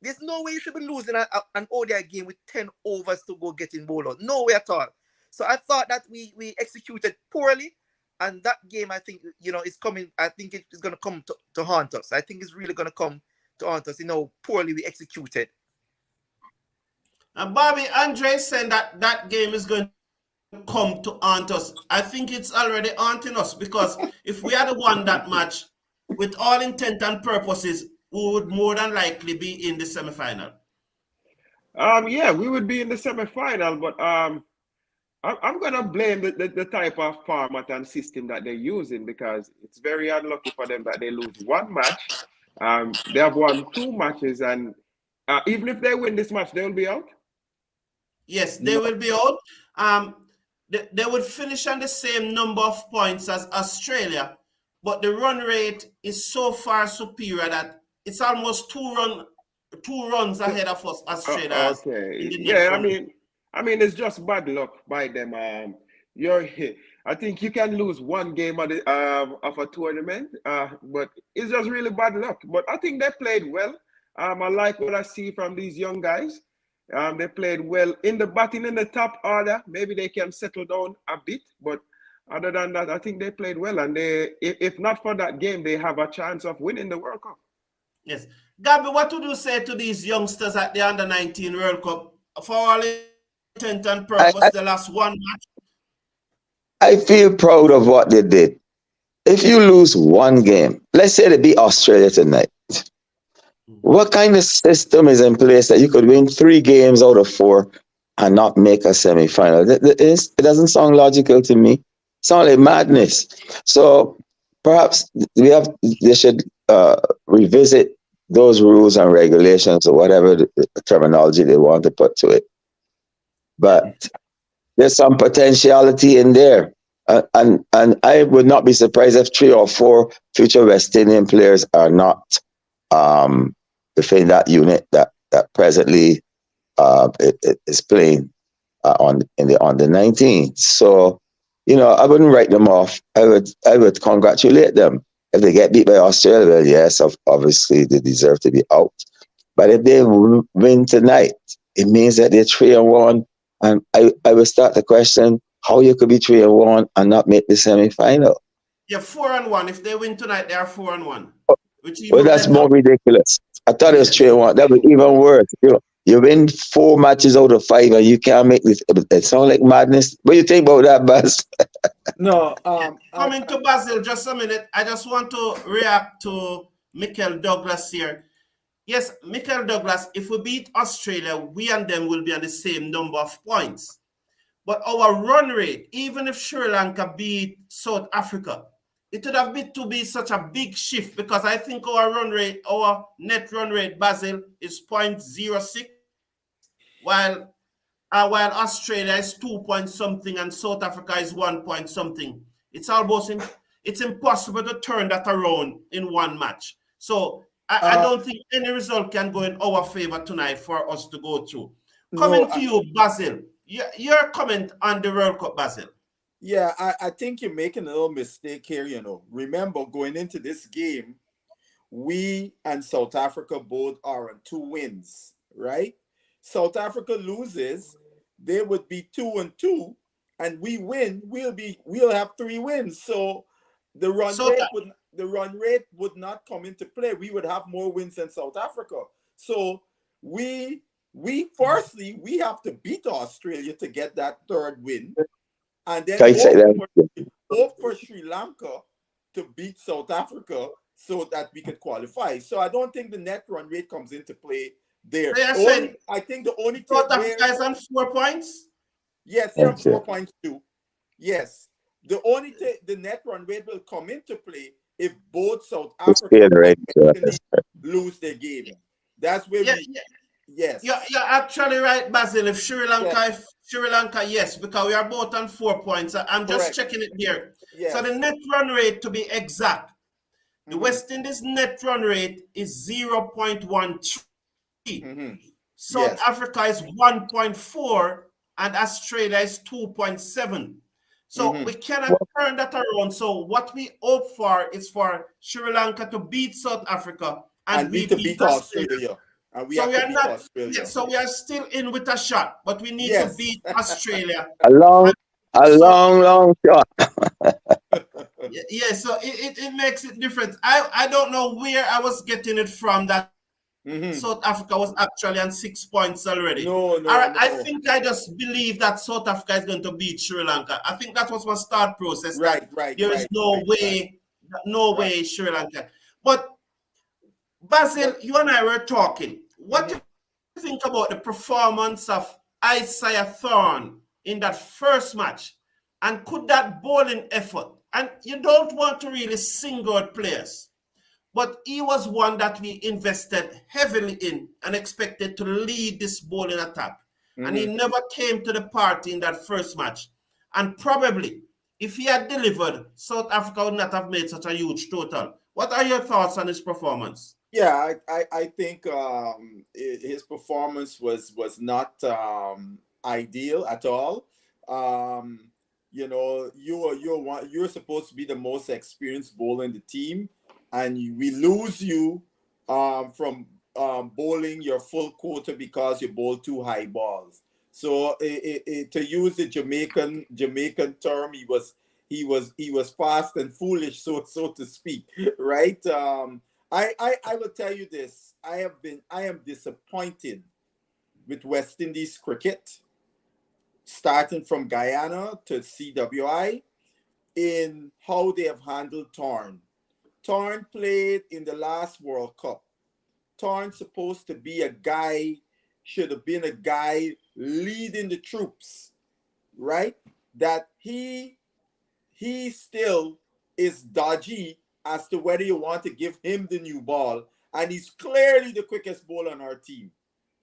There's no way you should be losing an ODI game with 10 overs to go getting bowled out. No way at all. So I thought that we executed poorly, and that game, I think, is coming. I think it is going to come to haunt us. I think it's really going to come to haunt us. Poorly we executed. And Bobby, Andre said that game is going to come to haunt us. I think it's already haunting us, because if we had won that match, with all intent and purposes, we would more than likely be in the semi-final. Yeah, we would be in the semi-final, but I'm gonna blame the type of format and system that they're using, because it's very unlucky for them that they lose one match. They have won two matches, and even if they win this match, they will be out. Yes, they will be out. They would finish on the same number of points as Australia, but the run rate is so far superior that it's almost two runs ahead of us, Australia. Okay. Yeah, I mean, it's just bad luck by them. I think you can lose one game of a tournament, but it's just really bad luck. But I think they played well. I like what I see from these young guys. They played well in the batting in the top order. Maybe they can settle down a bit, but other than that, I think they played well. And if not for that game, they have a chance of winning the World Cup. Yes. Gabby, what would you say to these youngsters at the Under-19 World Cup? For all intent and purpose, the last one match? I feel proud of what they did. If you lose one game, let's say they beat Australia tonight, what kind of system is in place that you could win 3 games out of 4 and not make a semi-final? It doesn't sound logical to me. It sounds like madness. So perhaps they should revisit those rules and regulations, or whatever the terminology they want to put to it. But there's some potentiality in there. And I would not be surprised if 3 or 4 future West Indian players are not within that unit that presently is playing in the under-19. So, I wouldn't write them off. I would congratulate them. If they get beat by Australia, well, yes, obviously they deserve to be out. But if they win tonight, it means that they're 3-1. And I would start the question, how you could be 3-1 and not make the semi-final? Yeah, 4-1. If they win tonight, they are 4-1. Well, that's more ridiculous. I thought it was 3-1. That was even worse. You win 4 matches out of 5 and you can't make this. It sounds like madness. What do you think about that, Baz? No. Coming to Basil, just a minute. I just want to react to Michael Douglas here. Yes, Michael Douglas, if we beat Australia, we and them will be on the same number of points. But our run rate, even if Sri Lanka beat South Africa, it would have been to be such a big shift, because I think our net run rate, Basil, is 0.06, while Australia is 2 point something and South Africa is 1 point something. It's impossible to turn that around in one match. So I don't think any result can go in our favor tonight for us to go through. Coming to you, Basil. Your comment on the World Cup, Basil. Yeah, I think you're making a little mistake here, Remember, going into this game, we and South Africa both are on 2 wins, right? South Africa loses, they would be 2-2, and we win, we'll have 3 wins. So the run rate would not come into play. We would have more wins than South Africa. So we firstly have to beat Australia to get that 3rd win. And then hope for Sri Lanka to beat South Africa so that we can qualify. So I don't think the net run rate comes into play there. I think the only thing South Africa is on 4 points? Yes, they're on 4 points too. Yes. The only thing, the net run rate will come into play if both South Africa and lose their game. That's where yes. You're actually right, Basil. If Sri Lanka, yes, because we are both on 4 points. I'm just checking it here. Yes. So the net run rate, to be exact, the West Indies net run rate is 0.13. South Africa is 1.4 and Australia is 2.7. So we cannot turn that around. So what we hope for is for Sri Lanka to beat South Africa and we to beat Australia. and we So have we to are beat not. Yeah, Australia. so we are still in with a shot, but we need to Yes. beat Australia. A long, And a so long, long shot. yeah, so it makes it different. I don't know where I was getting it from that Hmm. South Africa was actually on 6 points already. No, All no, right, I no. think I just believe that South Africa is going to beat Sri Lanka. I think that was my start process. That Right, right, there is right, right, right, no right. way Sri Lanka. But Basil, But you and I were talking. What do mhm. you think about the performance of Isaiah Thorne in that first match? And could that bowling effort, and you don't want to really single out players, but he was one that we invested heavily in and expected to lead this bowling attack. And he Mhm. never came to the party in that first match. And probably, if he had delivered, South Africa would not have made such a huge total. What are your thoughts on his performance? Yeah, I think his performance was not ideal at all. Um, you're supposed to be the most experienced bowler in the team, and we lose you from bowling your full quota because you bowl too high balls. So to use the Jamaican term, he was fast and foolish, so to speak, right? I will tell you this. I am disappointed with West Indies cricket, starting from Guyana to CWI, in how they have handled Torn. Torn played in the last World Cup. Torn supposed to be a guy, should have been a guy leading the troops, right? That he still is dodgy as to whether you want to give him the new ball. And he's clearly the quickest bowler on our team,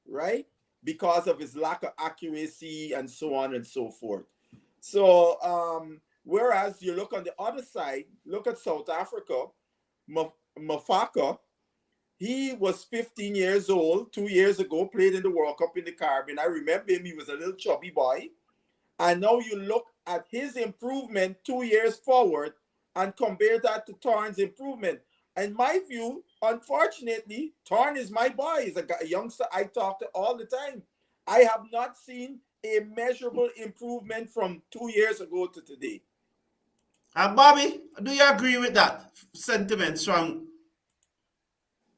right? Because of his lack of accuracy and so on and so forth. So, whereas you look on the other side, look at South Africa, Mafaka, he was 15 years old 2 years ago, played in the World Cup in the Caribbean. I remember him, he was a little chubby boy. And now you look at his improvement 2 years forward and compare that to Torn's improvement. In my view, unfortunately, Torn is my boy. He's a youngster I talk to all the time. I have not seen a measurable improvement from 2 years ago to today. Bobby, do you agree with that sentiments from?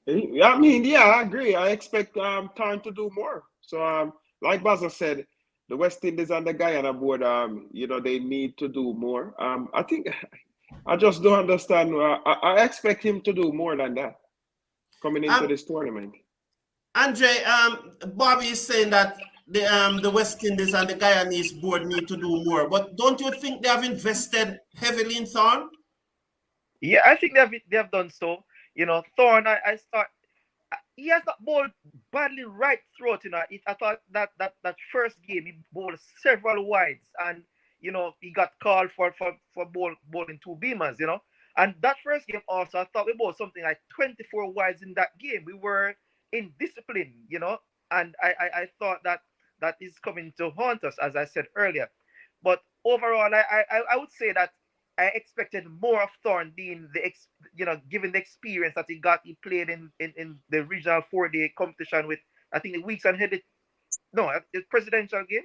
Yeah, I mean, yeah, I agree. I expect time to do more. So like Baza said, the West Indies and the Guyana board, they need to do more. I think I just don't understand. I expect him to do more than that coming into Um, this tournament. Andre, Bobby is saying that the West Indies and the Guyanese board need to do more. But don't you think they have invested heavily in Thorn? Yeah, I think they have done so. Thorn, I start. He has not bowled badly right throughout. I thought that first game he bowled several wides, and he got called for bowling two beamers. And that first game also, I thought we bowled something like 24 wides in that game. We were indisciplined. And I thought that is coming to haunt us, as I said earlier. But overall, I would say that I expected more of Thorne being given the experience that he got. He played in the regional 4-day competition with, I think, the weeks and headed. No, the presidential game.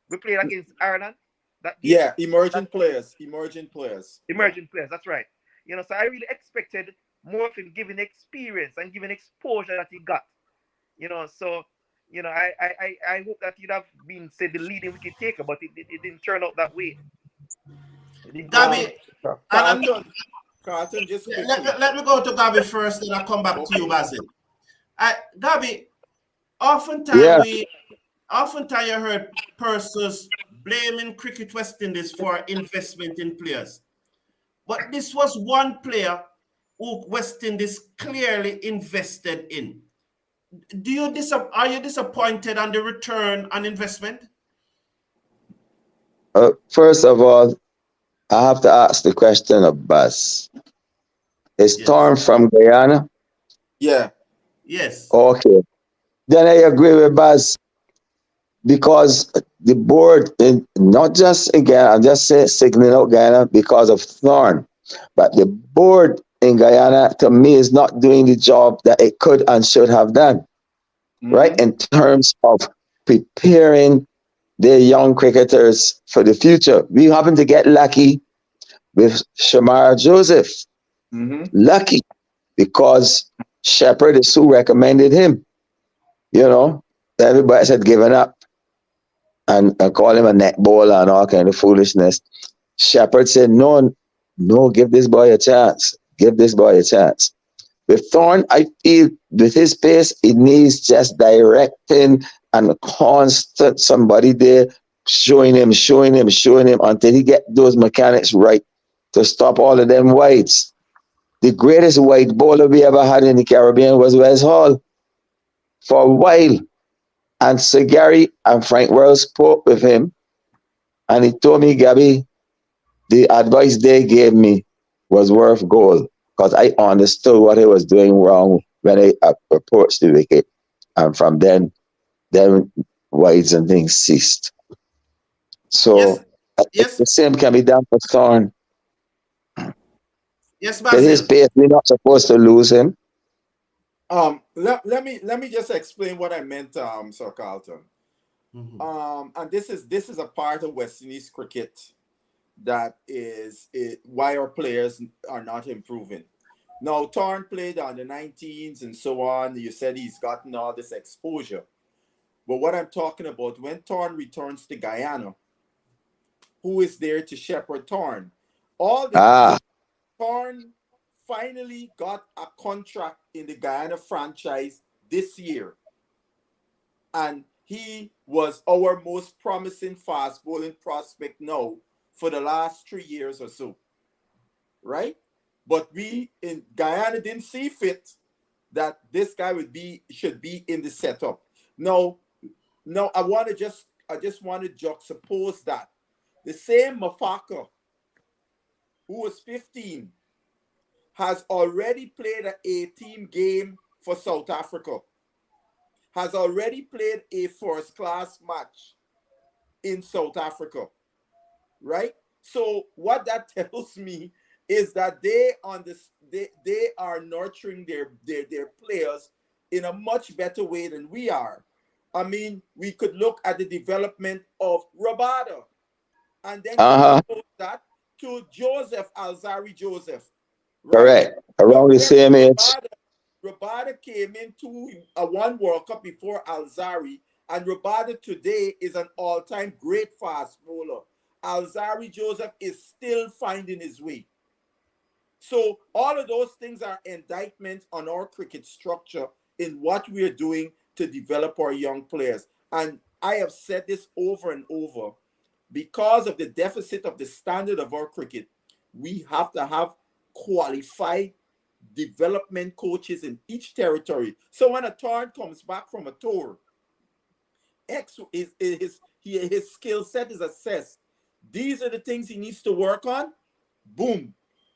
We played against Ireland. That game. Yeah, That emerging players. Yeah. emerging players. That's right. So I really expected more of him giving experience and giving exposure that he got. So I hope that he'd have been, say, the leading wicket taker, but it didn't turn out that way. It didn't turn out Um, Gabby, that way. and Carlton, just quickly. let me go to Gabby first, then I'll come back to you, Okay. Basil. Gabby, oftentimes Yeah, oftentimes you heard persons blaming Cricket West Indies for investment in players. But this was one player who West Indies clearly invested in. Are you disappointed on the return on investment? first of all, I have to ask the question of Buzz. Is Yes. Storm from Guyana? Yeah. Yes. Okay. Then I agree with Buzz because the board, not just in Guyana, I'm just signaling out Guyana because of Thorn, but the board in Guyana, to me, is not doing the job that it could and should have done. right? In terms of preparing their young cricketers for the future. We happen to get lucky with Shamar Joseph. Mm-hmm. Lucky because Shepard is who recommended him. You know, everybody else had given up and called him a net bowler and all kind of foolishness. Shepard said, no, no, give this boy a chance. Give this boy a chance. With Thorne, I feel with his pace, it needs just directing and constant somebody there showing him until he get those mechanics right to stop all of them wides. The greatest wide bowler we ever had in the Caribbean was Wes Hall for a while. And Sir Gary and Frank Wells spoke with him and he told me, Gabby, the advice they gave me was worth gold because I understood what he was doing wrong when I approached the wicket. And from then wides and things ceased. Yes, So yes, the same can be done for Thorne. yes, At his Basil. pace, we're not supposed to lose him. Let me just explain what I meant, Sir Carlton. Mhm. And this is a part of West Indies cricket that is why our players are not improving. Now, Torn played on the 19s and so on. You said he's gotten all this exposure. But what I'm talking about, when Torn returns to Guyana, who is there to shepherd Torn? All the Ah, Torn finally got a contract in the Guyana franchise this year. And he was our most promising fast bowling prospect now for the last 3 years or so, right? But we in Guyana didn't see fit that this guy should be in the setup. No, no, I just want to juxtapose that. The same Mafaka, who was 15, has already played an 18 game for South Africa, has already played a first class match in South Africa, right? So what that tells me is that they are nurturing their players in a much better way than we are. I mean, we could look at the development of Rabada and then uh-huh, juxtapose that to Joseph Alzari Joseph, right? correct. Around the Where same age. Rabada came into a one World Cup before Alzari, and Rabada today is an all-time great fast bowler. Alzari Joseph is still finding his way. So all of those things are indictments on our cricket structure in what we are doing to develop our young players. And I have said this over and over. Because of the deficit of the standard of our cricket, we have to have qualified development coaches in each territory. So when a Torrent comes back from a tour, his skill set is assessed. These are the things he needs to work on. Boom,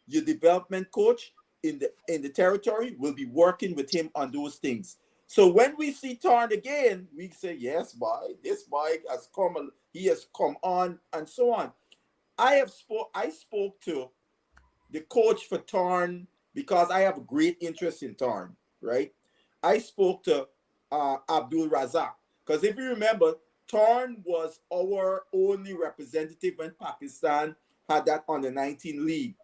your development coach in the territory will be working with him on those things. So when we see Torrent again, we say, yes, boy, this boy has come, he has come on, and so on. I spoke to the coach for Tarn because I have a great interest in Tarn, right? I spoke to Abdul Razak because if you remember, Tarn was our only representative when Pakistan had that under 19 league.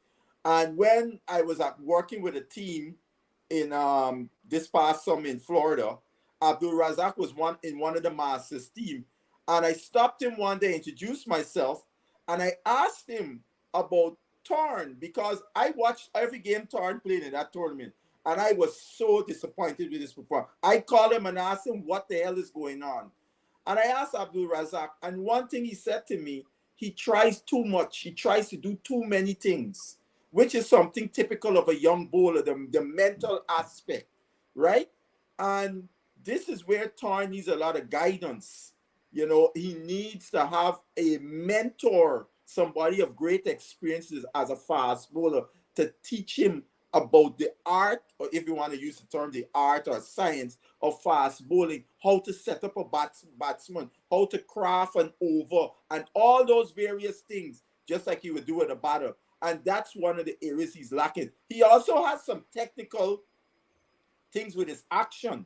And when I was working with a team in this past summer in Florida, Abdul Razak was one of the Masters team. And I stopped him one day, introduced myself, and I asked him about Tarn because I watched every game Tarn played in that tournament, and I was so disappointed with his performance. I called him and asked him what the hell is going on. And I asked Abdul Razak, and one thing he said to me, he tries too much. He tries to do too many things, which is something typical of a young bowler, the mental aspect, right? And this is where Tarn needs a lot of guidance. You know, he needs to have a mentor, somebody of great experiences as a fast bowler to teach him about the art, or if you want to use the term, the art or science of fast bowling, how to set up a batsman, how to craft an over, and all those various things, just like he would do with a batter. And that's one of the areas he's lacking. He also has some technical things with his action,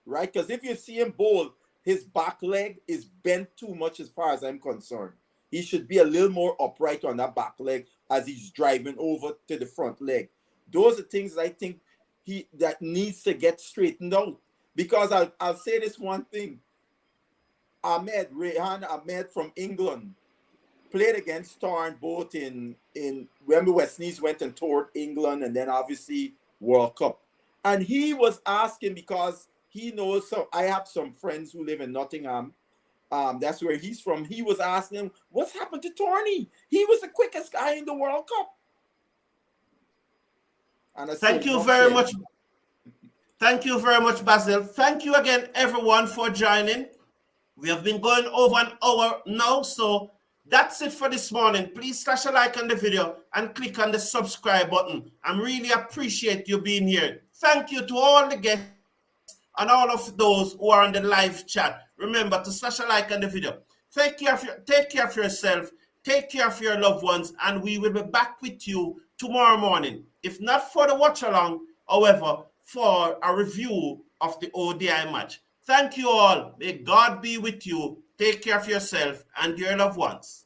right? Because if you see him bowl, his back leg is bent too much as far as I'm concerned. He should be a little more upright on that back leg as he's driving over to the front leg. Those are things I think that needs to get straightened out. Because I'll say this one thing. Rehan Ahmed from England played against Torn both in remember West Indies went and toured England and then obviously World Cup. And he was asking because he knows, so I have some friends who live in Nottingham. That's where he's from. He was asking him, what's happened to Torney? He was the quickest guy in the World Cup. And thank you very much. Thank you very much, Basil. Thank you again, everyone, for joining. We have been going over an hour now, so that's it for this morning. Please slash a like on the video and click on the subscribe button. I really appreciate you being here. Thank you to all the guests and all of those who are on the live chat. Remember to slash a like on the video. Take care of yourself, take care of your loved ones, and we will be back with you tomorrow morning. If not for the watch along, however, for a review of the ODI match. Thank you all. May God be with you. Take care of yourself and your loved ones.